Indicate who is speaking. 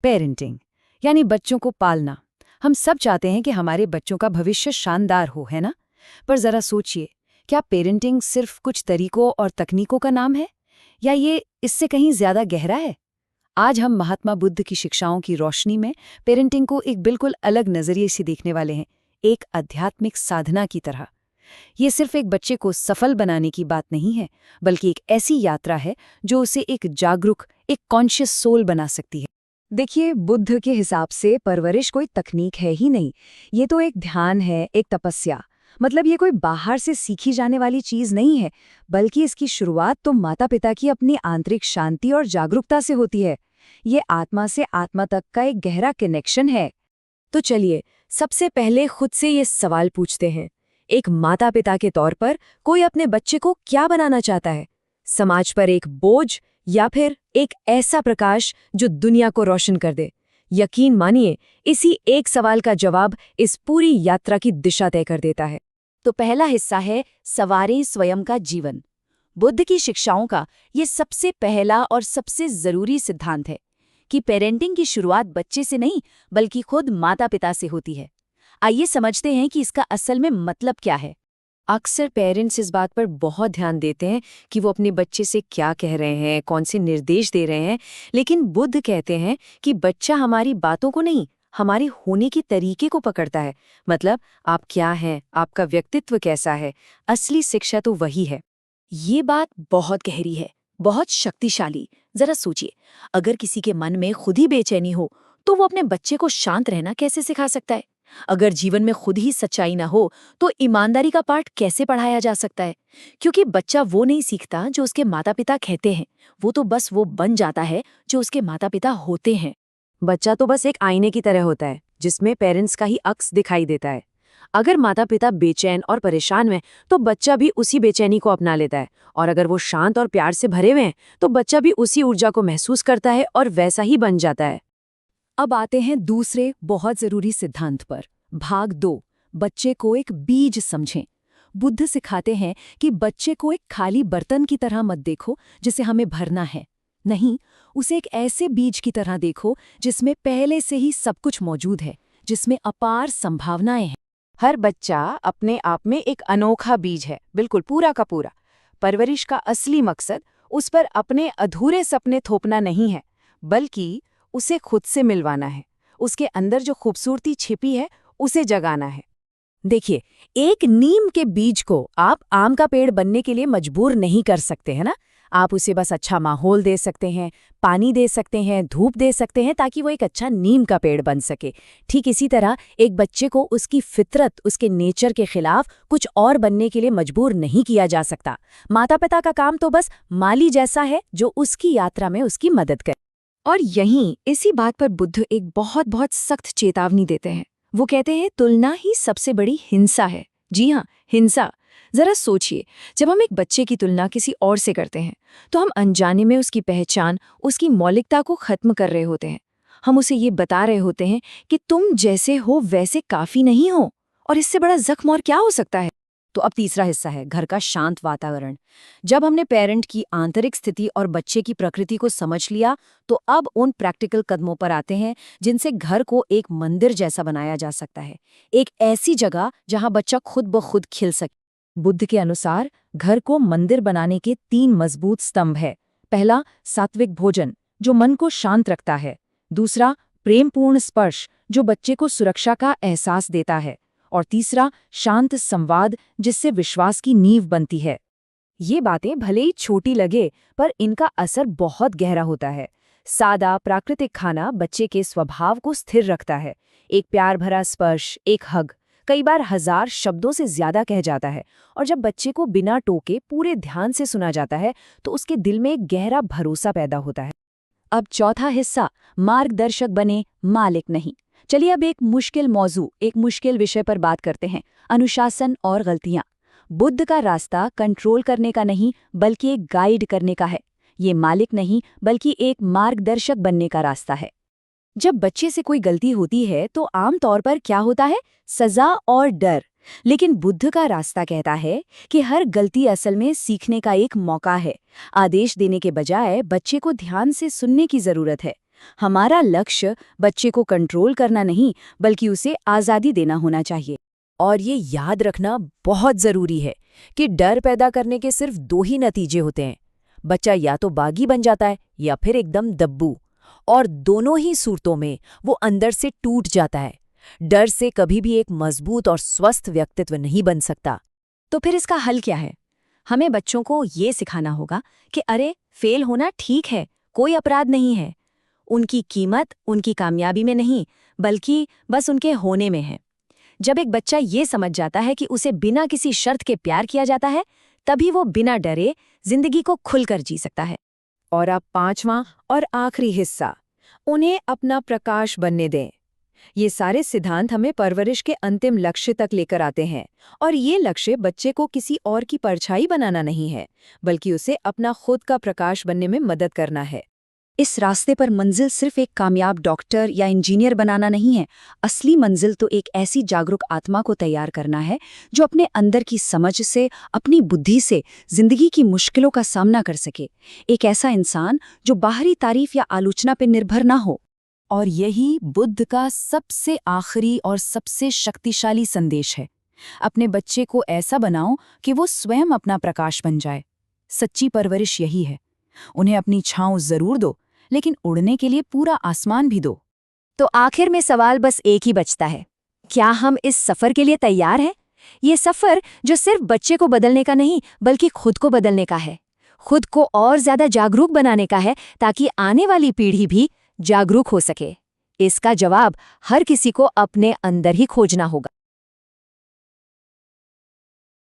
Speaker 1: Parenting यानी बच्चों को पालना। हम सब चाहते हैं कि हमारे बच्चों का भविष्य शानदार हो, है ना? पर जरा सोचिए, क्या पेरेंटिंग सिर्फ कुछ तरीकों और तकनीकों का नाम है, या ये इससे कहीं ज्यादा गहरा है? आज हम महात्मा बुद्ध की शिक्षाओं की रोशनी में पेरेंटिंग को एक बिल्कुल अलग नजरिए से देखने वाले हैं, एक आध्यात्मिक साधना की तरह। ये सिर्फ एक बच्चे को सफल बनाने की बात नहीं है, बल्कि एक ऐसी यात्रा है जो उसे एक जागरूक, एक कॉन्शियस सोल बना सकती है।
Speaker 2: देखिए, बुद्ध के हिसाब से परवरिश कोई तकनीक है ही नहीं। ये तो एक ध्यान है, एक तपस्या। मतलब ये कोई बाहर से सीखी जाने वाली चीज नहीं है, बल्कि इसकी शुरुआत तो माता पिता की अपनी आंतरिक शांति और जागरूकता से होती है। ये आत्मा से आत्मा तक का एक गहरा कनेक्शन है। तो चलिए, सबसे पहले खुद से ये सवाल पूछते हैं। एक माता पिता के तौर पर कोई अपने बच्चे को क्या बनाना चाहता है? समाज पर एक बोझ, या फिर एक ऐसा प्रकाश जो दुनिया को रोशन कर दे? यकीन मानिए, इसी एक सवाल का जवाब इस पूरी यात्रा की दिशा तय कर देता है।
Speaker 3: तो पहला हिस्सा है सवारें स्वयं का जीवन। बुद्ध की शिक्षाओं का ये सबसे पहला और सबसे जरूरी सिद्धांत है कि पेरेंटिंग की शुरुआत बच्चे से नहीं, बल्कि खुद माता पिता से होती है। आइए समझते हैं कि इसका असल में मतलब क्या है।
Speaker 1: अक्सर पेरेंट्स इस बात पर बहुत ध्यान देते हैं कि वो अपने बच्चे से क्या कह रहे हैं, कौन से निर्देश दे रहे हैं, लेकिन बुद्ध कहते हैं कि बच्चा हमारी बातों को नहीं, हमारे होने के तरीके को पकड़ता है। मतलब आप क्या हैं, आपका व्यक्तित्व कैसा है, असली शिक्षा तो वही है।
Speaker 3: ये बात बहुत गहरी है, बहुत शक्तिशाली। जरा सोचिए, अगर किसी के मन में खुद ही बेचैनी हो, तो वो अपने बच्चे को शांत रहना कैसे सिखा सकता है? अगर जीवन में खुद ही सच्चाई ना हो, तो ईमानदारी का पाठ कैसे पढ़ाया जा सकता है? क्योंकि बच्चा वो नहीं सीखता जो उसके माता पिता कहते हैं, वो तो बस वो बन जाता है जो उसके माता पिता होते हैं।
Speaker 2: बच्चा तो बस एक आईने की तरह होता है, जिसमें पेरेंट्स का ही अक्स दिखाई देता है। अगर माता पिता बेचैन और परेशान हैं, तो बच्चा भी उसी बेचैनी को अपना लेता है। और अगर वो शांत और प्यार से भरे हुए हैं, तो बच्चा भी उसी ऊर्जा को महसूस करता है और वैसा ही बन जाता है।
Speaker 1: अब आते हैं दूसरे बहुत जरूरी सिद्धांत पर। भाग 2, बच्चे को एक बीज समझें। बुद्ध सिखाते हैं कि बच्चे को एक खाली बर्तन की तरह मत देखो जिसे हमें भरना है। नहीं, उसे एक ऐसे बीज की तरह देखो जिसमें पहले से ही सब कुछ मौजूद है, जिसमें अपार संभावनाएं हैं।
Speaker 2: हर बच्चा अपने आप में एक अनोखा बीज है, बिल्कुल पूरा का पूरा। परवरिश का असली मकसद उस पर अपने अधूरे सपने थोपना नहीं है, बल्कि उसे खुद से मिलवाना है। उसके अंदर जो खूबसूरती छिपी है, उसे जगाना है।
Speaker 3: देखिए, एक नीम के बीज को आप आम का पेड़ बनने के लिए मजबूर नहीं कर सकते, है ना? आप उसे बस अच्छा माहौल दे सकते हैं, पानी दे सकते हैं, धूप दे सकते हैं, ताकि वो एक अच्छा नीम का पेड़ बन सके। ठीक इसी तरह एक बच्चे को उसकी फितरत, उसके नेचर के खिलाफ कुछ और बनने के लिए मजबूर नहीं किया जा सकता। माता पिता का काम तो बस माली जैसा है, जो उसकी यात्रा में उसकी मदद करे।
Speaker 2: और यहीं इसी बात पर बुद्ध एक बहुत बहुत सख्त चेतावनी देते हैं। वो कहते हैं, तुलना ही सबसे बड़ी हिंसा है। जी हाँ, हिंसा। जरा सोचिए, जब हम एक बच्चे की तुलना किसी और से करते हैं, तो हम अनजाने में उसकी पहचान, उसकी मौलिकता को खत्म कर रहे होते हैं। हम उसे ये बता रहे होते हैं कि तुम जैसे हो वैसे काफी नहीं हो। और इससे बड़ा जख्म और क्या हो सकता है?
Speaker 1: तो अब तीसरा हिस्सा है घर का शांत वातावरण। जब हमने पेरेंट की आंतरिक स्थिति और बच्चे की प्रकृति को समझ लिया, तो अब उन प्रैक्टिकल कदमों पर आते हैं जिनसे घर को एक मंदिर जैसा बनाया जा सकता है, एक ऐसी जगह जहां बच्चा खुद ब खुद खिल सके।
Speaker 2: बुद्ध के अनुसार घर को मंदिर बनाने के 3 मजबूत स्तंभ है। पहला, सात्विक भोजन, जो मन को शांत रखता है। दूसरा, प्रेमपूर्ण स्पर्श, जो बच्चे को सुरक्षा का एहसास देता है। और तीसरा, शांत संवाद, जिससे विश्वास की नींव बनती है।
Speaker 1: ये बातें भले ही छोटी लगे, पर इनका असर बहुत गहरा होता है। सादा प्राकृतिक खाना बच्चे के स्वभाव को स्थिर रखता है। एक प्यार भरा स्पर्श, एक हग, कई बार 1000 शब्दों से ज्यादा कह जाता है। और जब बच्चे को बिना टोके पूरे ध्यान से सुना जाता है, तो उसके दिल में एक गहरा भरोसा पैदा होता है।
Speaker 3: अब चौथा हिस्सा, मार्गदर्शक बने, मालिक नहीं। चलिए अब एक मुश्किल मौजू, एक मुश्किल विषय पर बात करते हैं, अनुशासन और गलतियां। बुद्ध का रास्ता कंट्रोल करने का नहीं, बल्कि एक गाइड करने का है। ये मालिक नहीं, बल्कि एक मार्गदर्शक बनने का रास्ता है। जब बच्चे से कोई गलती होती है, तो आमतौर पर क्या होता है? सजा और डर। लेकिन बुद्ध का रास्ता कहता है कि हर गलती असल में सीखने का एक मौका है। आदेश देने के बजाय बच्चे को ध्यान से सुनने की जरूरत है। हमारा लक्ष्य बच्चे को कंट्रोल करना नहीं, बल्कि उसे आज़ादी देना होना चाहिए।
Speaker 1: और ये याद रखना बहुत ज़रूरी है कि डर पैदा करने के सिर्फ 2 ही नतीजे होते हैं। बच्चा या तो बागी बन जाता है या फिर एकदम दब्बू, और दोनों ही सूरतों में वो अंदर से टूट जाता है। डर से कभी भी एक मजबूत और स्वस्थ व्यक्तित्व नहीं बन सकता।
Speaker 3: तो फिर इसका हल क्या है? हमें बच्चों को ये सिखाना होगा कि अरे, फेल होना ठीक है, कोई अपराध नहीं है। उनकी कीमत उनकी कामयाबी में नहीं, बल्कि बस उनके होने में है। जब एक बच्चा ये समझ जाता है कि उसे बिना किसी शर्त के प्यार किया जाता है, तभी वो बिना डरे जिंदगी को खुलकर जी सकता है।
Speaker 1: और अब 5वां और आखिरी हिस्सा, उन्हें अपना प्रकाश बनने दें। ये सारे सिद्धांत हमें परवरिश के अंतिम लक्ष्य तक लेकर आते हैं, और ये लक्ष्य बच्चे को किसी और की परछाई बनाना नहीं है, बल्कि उसे अपना खुद का प्रकाश बनने में मदद करना है।
Speaker 3: इस रास्ते पर मंजिल सिर्फ एक कामयाब डॉक्टर या इंजीनियर बनाना नहीं है। असली मंजिल तो एक ऐसी जागरूक आत्मा को तैयार करना है जो अपने अंदर की समझ से, अपनी बुद्धि से जिंदगी की मुश्किलों का सामना कर सके। एक ऐसा इंसान जो बाहरी तारीफ या आलोचना पर निर्भर ना हो। और यही बुद्ध का सबसे आखिरी और सबसे शक्तिशाली संदेश है। अपने बच्चे को ऐसा बनाओ कि वो स्वयं अपना प्रकाश बन जाए। सच्ची परवरिश यही है। उन्हें अपनी छांव जरूर दो, लेकिन उड़ने के लिए पूरा आसमान भी दो।
Speaker 2: तो आखिर में सवाल बस एक ही बचता है, क्या हम इस सफर के लिए तैयार हैं? ये सफर जो सिर्फ बच्चे को बदलने का नहीं, बल्कि खुद को बदलने का है। खुद को और ज्यादा जागरूक बनाने का है, ताकि आने वाली पीढ़ी भी जागरूक हो सके। इसका जवाब हर किसी को अपने अंदर ही खोजना होगा।